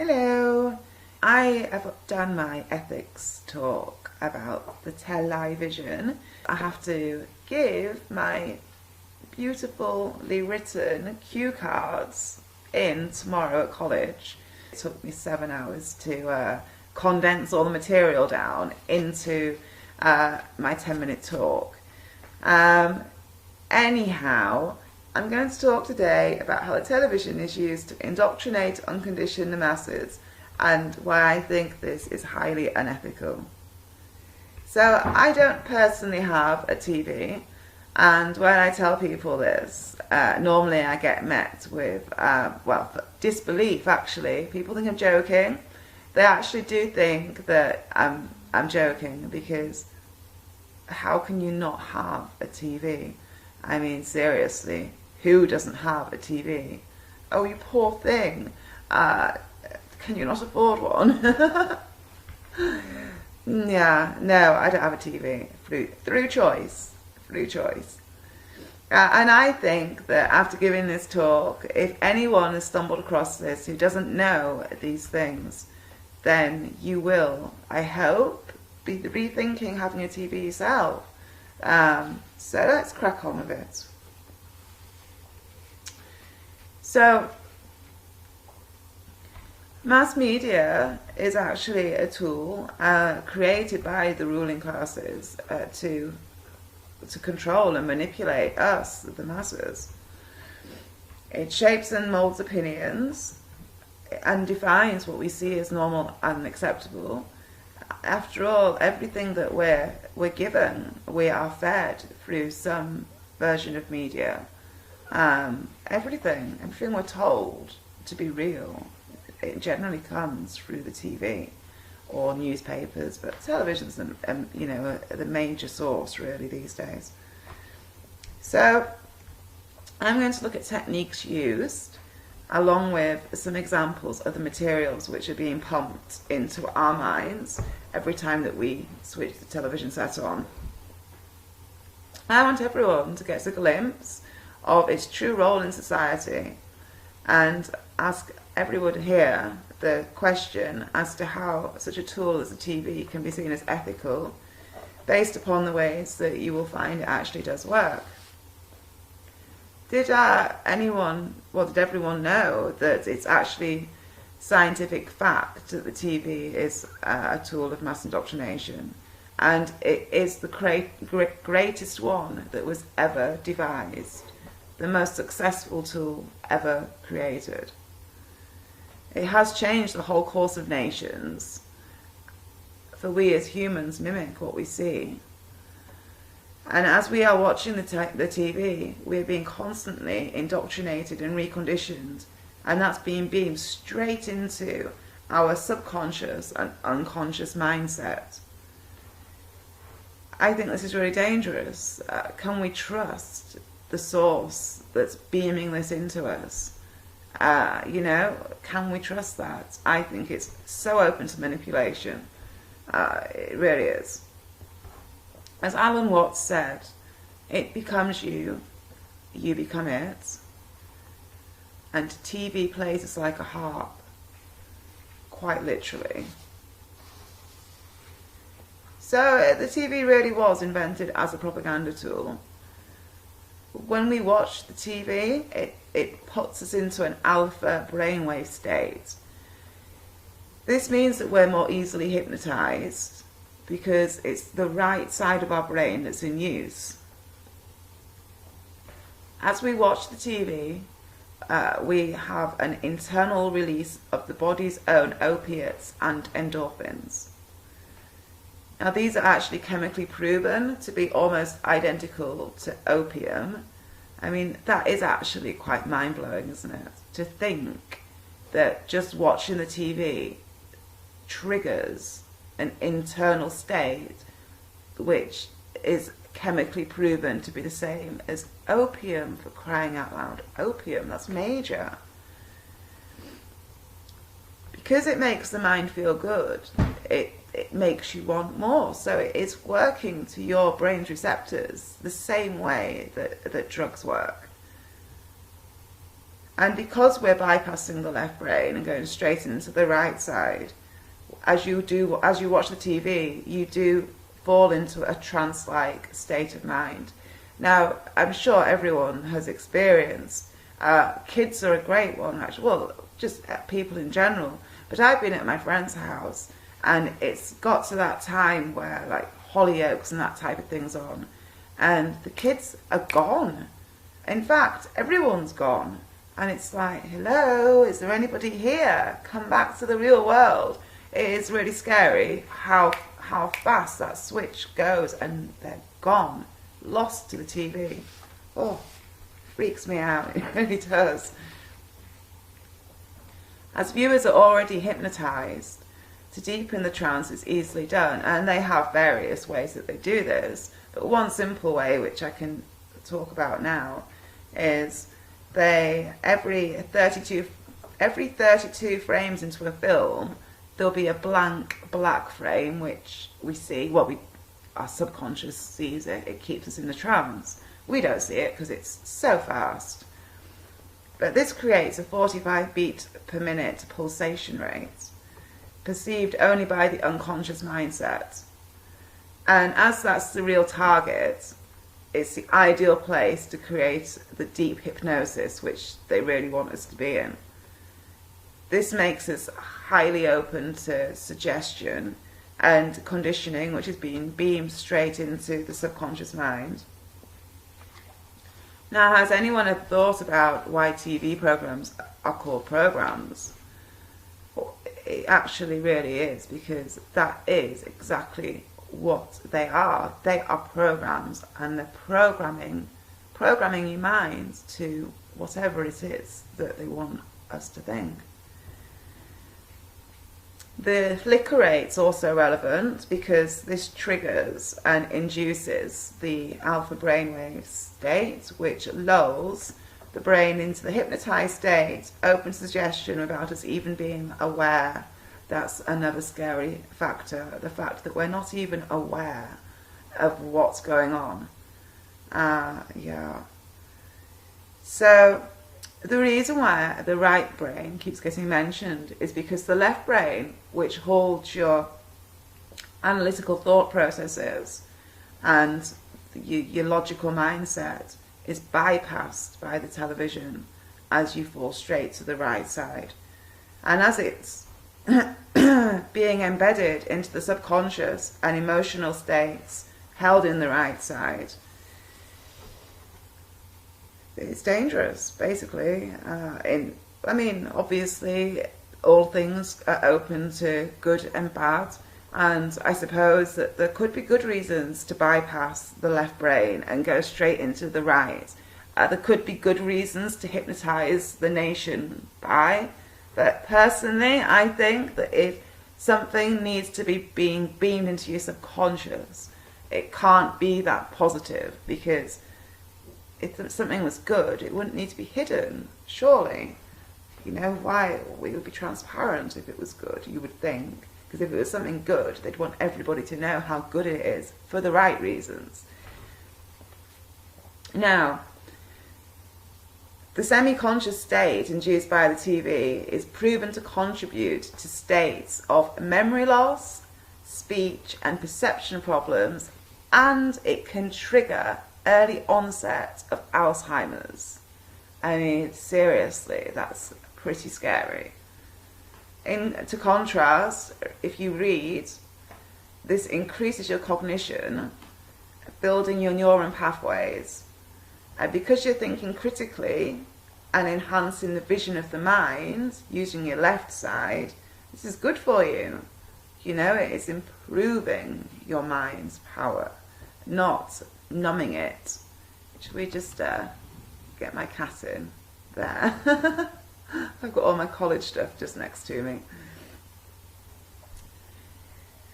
Hello. I have done my ethics talk about the television. I have to give my beautifully written cue cards in tomorrow at college. It took me 7 hours to condense all the material down into my 10-minute talk. Anyhow, I'm going to talk today about how the television is used to indoctrinate, uncondition the masses, and why I think this is highly unethical. So I don't personally have a TV, and when I tell people this, normally I get met with, disbelief actually. People think I'm joking. They actually do think that I'm joking, because how can you not have a TV? I mean, seriously, who doesn't have a TV? Oh, you poor thing. Can you not afford one? Yeah, no, I don't have a TV. Through choice. And I think that after giving this talk, if anyone has stumbled across this who doesn't know these things, then you will, I hope, be rethinking having a TV yourself. So let's crack on with it. So, mass media is actually a tool created by the ruling classes to control and manipulate us, the masses. It shapes and molds opinions and defines what we see as normal and acceptable. After all, everything that we're given, we are fed through some version of media. Everything we're told to be real, it generally comes through the TV or newspapers, but television's the major source really these days. So I'm going to look at techniques used, along with some examples of the materials which are being pumped into our minds every time that we switch the television set on. I want everyone to get a glimpse of its true role in society, and ask everyone here the question as to how such a tool as a TV can be seen as ethical, based upon the ways that you will find it actually does work. Did everyone know that it's actually scientific fact that the TV is a tool of mass indoctrination, and it is the greatest one that was ever devised, the most successful tool ever created? It has changed the whole course of nations, for we as humans mimic what we see. And as we are watching the TV, we're being constantly indoctrinated and reconditioned, and that's being beamed straight into our subconscious and unconscious mindset. I think this is really dangerous. Can we trust the source that's beaming this into us? Can we trust that? I think it's so open to manipulation. It really is. As Alan Watts said, it becomes you, you become it. And TV plays us like a harp, quite literally. So the TV really was invented as a propaganda tool. When we watch the TV, it puts us into an alpha brainwave state. This means that we're more easily hypnotized, because it's the right side of our brain that's in use. As we watch the TV, we have an internal release of the body's own opiates and endorphins. Now, these are actually chemically proven to be almost identical to opium. I mean, that is actually quite mind-blowing, isn't it? To think that just watching the TV triggers an internal state which is chemically proven to be the same as opium, for crying out loud. Opium, that's major. Because it makes the mind feel good, it makes you want more. So it's working to your brain's receptors the same way that drugs work. And because we're bypassing the left brain and going straight into the right side, as you watch the TV, you do fall into a trance-like state of mind. Now, I'm sure everyone has experienced, kids are a great one, actually, well, just people in general, but I've been at my friend's house, and it's got to that time where, like, Hollyoaks and that type of thing's on, and the kids are gone. In fact, everyone's gone. And it's like, hello, is there anybody here? Come back to the real world. It is really scary how fast that switch goes, and they're gone, lost to the TV. Oh, freaks me out, it really does. As viewers are already hypnotized, to deepen the trance is easily done, and they have various ways that they do this, but one simple way, which I can talk about now, is every 32 frames into a film, there'll be a blank black frame which we see. Well, our subconscious sees it. It keeps us in the trance. We don't see it because it's so fast. But this creates a 45 beat per minute pulsation rate, perceived only by the unconscious mindset. And as that's the real target, it's the ideal place to create the deep hypnosis which they really want us to be in. This makes us highly open to suggestion and conditioning, which is being beamed straight into the subconscious mind. Now, has anyone ever thought about why TV programs are called programs? Well, it actually really is, because that is exactly what they are. They are programs, and they're programming your mind to whatever it is that they want us to think. The flicker rate's also relevant because this triggers and induces the alpha brainwave state, which lulls the brain into the hypnotized state, open suggestion without us even being aware. That's another scary factor, the fact that we're not even aware of what's going on. So the reason why the right brain keeps getting mentioned is because the left brain, which holds your analytical thought processes and your logical mindset, is bypassed by the television as you fall straight to the right side. And as it's being embedded into the subconscious and emotional states held in the right side, it's dangerous, basically. Obviously, all things are open to good and bad, and I suppose that there could be good reasons to bypass the left brain and go straight into the right. There could be good reasons to hypnotize the nation by, but personally, I think that if something needs to be being beamed into your subconscious, it can't be that positive, because if something was good, it wouldn't need to be hidden, surely. You know, why? It would be transparent if it was good, you would think. Because if it was something good, they'd want everybody to know how good it is, for the right reasons. Now, the semi-conscious state induced by the TV is proven to contribute to states of memory loss, speech and perception problems, and it can trigger early onset of Alzheimer's. I mean, seriously, that's pretty scary. To contrast, if you read, this increases your cognition, building your neuron pathways. Because you're thinking critically and enhancing the vision of the mind using your left side, this is good for you. You know, it's improving your mind's power, not numbing it. Should we just get my cat in there? I've got all my college stuff just next to me.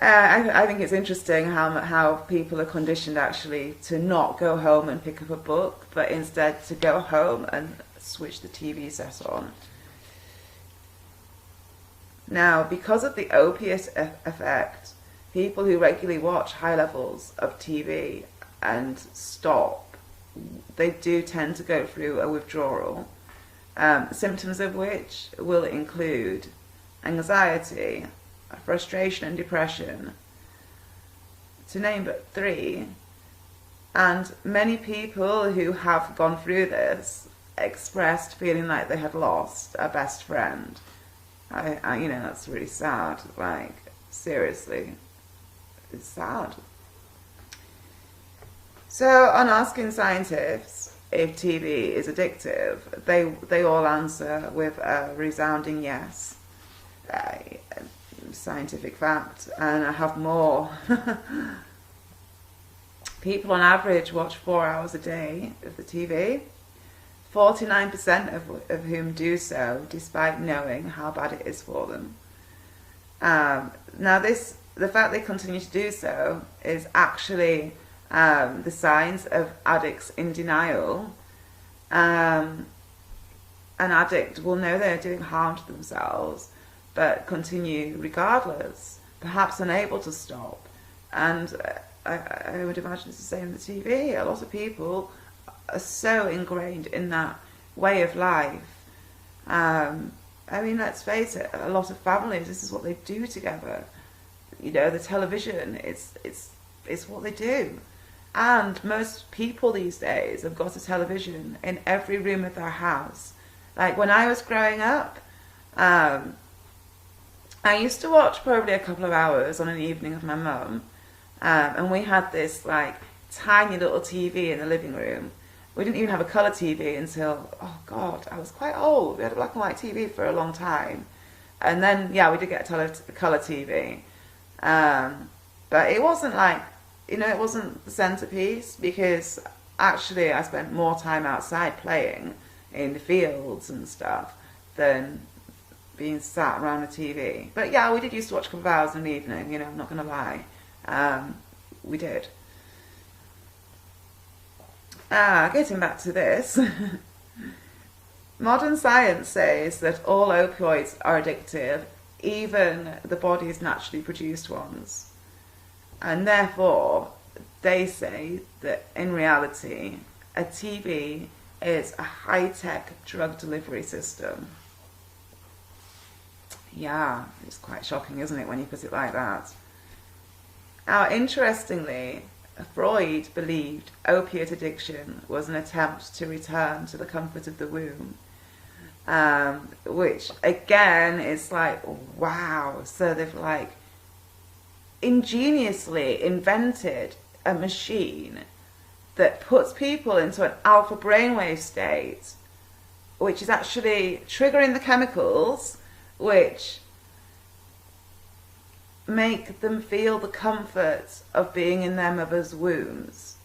I think it's interesting how people are conditioned actually to not go home and pick up a book, but instead to go home and switch the TV set on. Now, because of the opiate effect, people who regularly watch high levels of TV and stop, they do tend to go through a withdrawal. symptoms of which will include anxiety, frustration and depression, to name but 3. And many people who have gone through this expressed feeling like they had lost a best friend. You know, that's really sad. Like, seriously, it's sad. So, on asking scientists if TV is addictive, they all answer with a resounding yes. Scientific fact. And I have more. People on average watch 4 hours a day of the TV. 49% of whom do so despite knowing how bad it is for them. Now the fact they continue to do so is actually the signs of addicts in denial. An addict will know they're doing harm to themselves, but continue regardless, perhaps unable to stop. And I would imagine it's the same with the TV. A lot of people are so ingrained in that way of life. I mean, let's face it, a lot of families, this is what they do together. You know, the television, it's what they do. And most people these days have got a television in every room of their house. Like when I was growing up, I used to watch probably a couple of hours on an evening with my mum. And we had this like tiny little TV in the living room. We didn't even have a colour TV until, oh God, I was quite old. We had a black and white TV for a long time. And then, yeah, we did get a colour TV. But it wasn't like, you know, it wasn't the centrepiece, because actually I spent more time outside playing in the fields and stuff than being sat around a TV. But yeah, we did used to watch a couple of hours in the evening, you know, I'm not going to lie. We did. Getting back to this. Modern science says that all opioids are addictive, even the body's naturally produced ones. And therefore, they say that in reality, a TV is a high-tech drug delivery system. Yeah, it's quite shocking, isn't it, when you put it like that? Now, interestingly, Freud believed opiate addiction was an attempt to return to the comfort of the womb. Which, again, is like, wow. So they've like ingeniously invented a machine that puts people into an alpha brainwave state, which is actually triggering the chemicals which make them feel the comfort of being in their mother's wombs.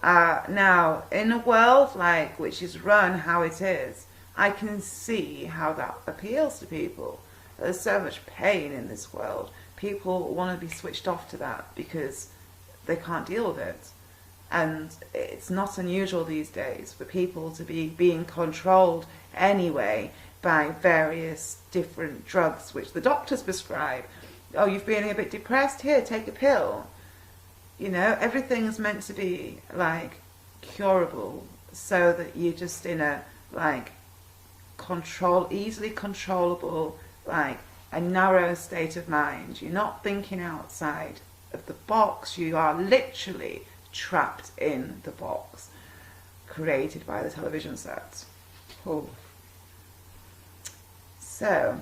Now, in a world like which is run how it is, I can see how that appeals to people. There's so much pain in this world. People want to be switched off to that because they can't deal with it. And it's not unusual these days for people to be being controlled anyway by various different drugs which the doctors prescribe. Oh, you've been a bit depressed? Here, take a pill. You know, everything's meant to be like curable so that you're just in a like easily controllable, like a narrow state of mind. You're not thinking outside of the box. You are literally trapped in the box created by the television set. Oh. So,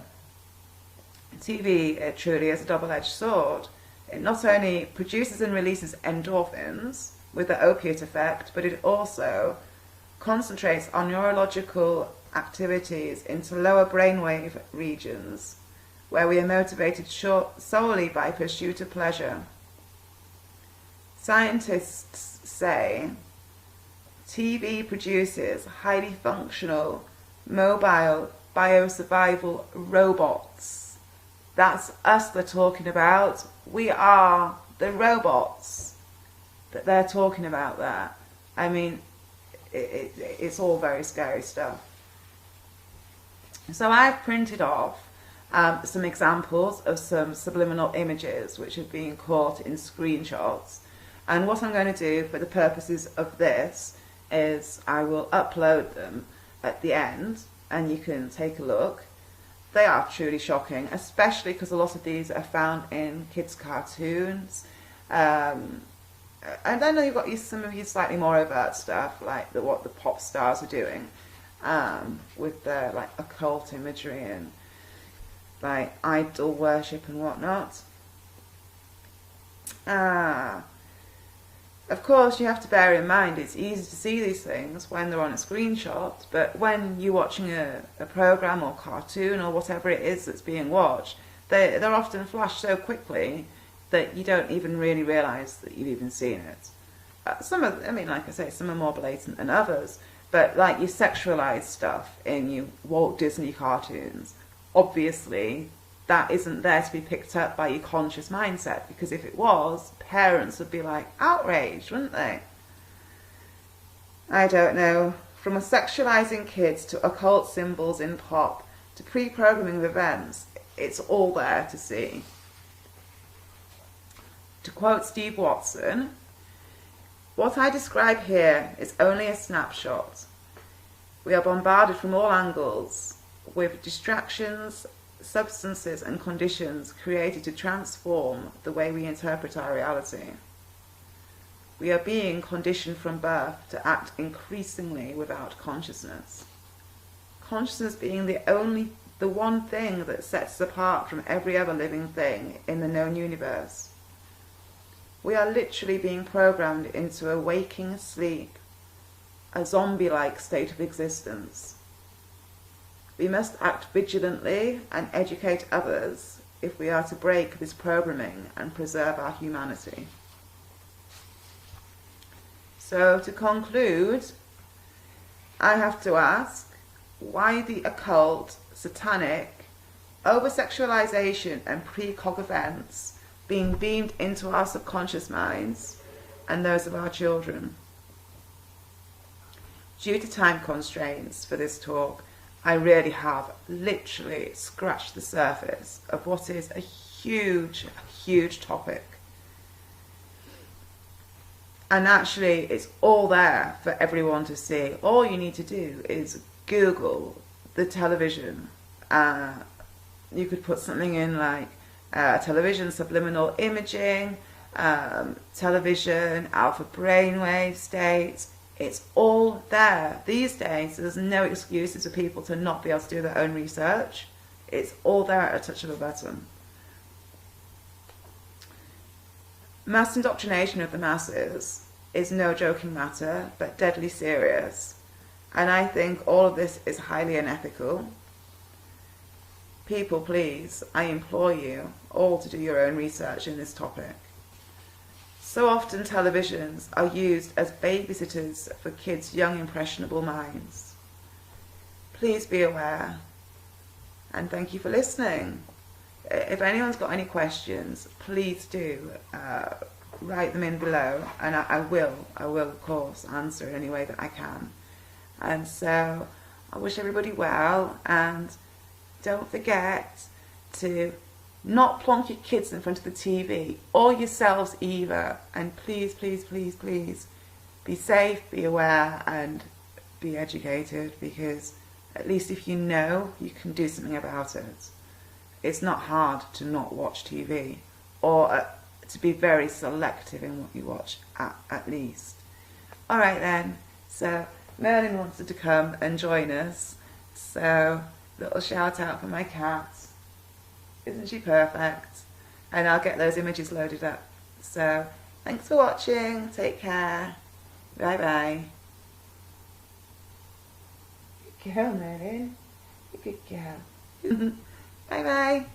TV truly is a double-edged sword. It not only produces and releases endorphins with the opiate effect, but it also concentrates on neurological activities into lower brainwave regions where we are motivated solely by pursuit of pleasure. Scientists say TV produces highly functional, mobile biosurvival robots. That's us they're talking about. We are the robots that they're talking about there. I mean, it's all very scary stuff. So I've printed off some examples of some subliminal images which have been caught in screenshots. And what I'm going to do for the purposes of this is I will upload them at the end and you can take a look. They are truly shocking, especially because a lot of these are found in kids' cartoons. And I know you've got some of your slightly more overt stuff, like what the pop stars are doing, with their like occult imagery and like idol worship and whatnot. Of course, you have to bear in mind it's easy to see these things when they're on a screenshot, but when you're watching a program or cartoon or whatever it is that's being watched, they're often flashed so quickly that you don't even really realise that you've even seen it. Like I say, some are more blatant than others, but like your sexualised stuff in your Walt Disney cartoons, obviously that isn't there to be picked up by your conscious mindset, because if it was, parents would be like outraged, wouldn't they? I don't know. From sexualizing kids to occult symbols in pop to pre-programming of events, it's all there to see. To quote Steve Watson, "What I describe here is only a snapshot. We are bombarded from all angles with distractions, substances and conditions created to transform the way we interpret our reality. We are being conditioned from birth to act increasingly without consciousness. Consciousness being the one thing that sets us apart from every other living thing in the known universe. We are literally being programmed into a waking sleep, a zombie-like state of existence. We must act vigilantly and educate others if we are to break this programming and preserve our humanity." So to conclude, I have to ask, why the occult, satanic, over-sexualization and precog events being beamed into our subconscious minds and those of our children? Due to time constraints for this talk, I really have literally scratched the surface of what is a huge, huge topic. And actually, it's all there for everyone to see. All you need to do is Google the television. You could put something in like television subliminal imaging, television alpha brainwave states. It's all there. These days, there's no excuses for people to not be able to do their own research. It's all there at a touch of a button. Mass indoctrination of the masses is no joking matter, but deadly serious. And I think all of this is highly unethical. People, please, I implore you all to do your own research in this topic. So often televisions are used as babysitters for kids' young impressionable minds. Please be aware, and thank you for listening. If anyone's got any questions, please do write them in below, and I will of course answer in any way that I can. And so I wish everybody well, and don't forget to not plonk your kids in front of the TV, or yourselves either. And please, please, please, please, be safe, be aware, and be educated, because at least if you know, you can do something about it. It's not hard to not watch TV, or to be very selective in what you watch, at least. Alright then, so Merlin wanted to come and join us, so little shout out for my cat. Isn't she perfect? And I'll get those images loaded up. So, thanks for watching. Take care. Bye bye. Good girl, Merlin. Good girl. Bye bye.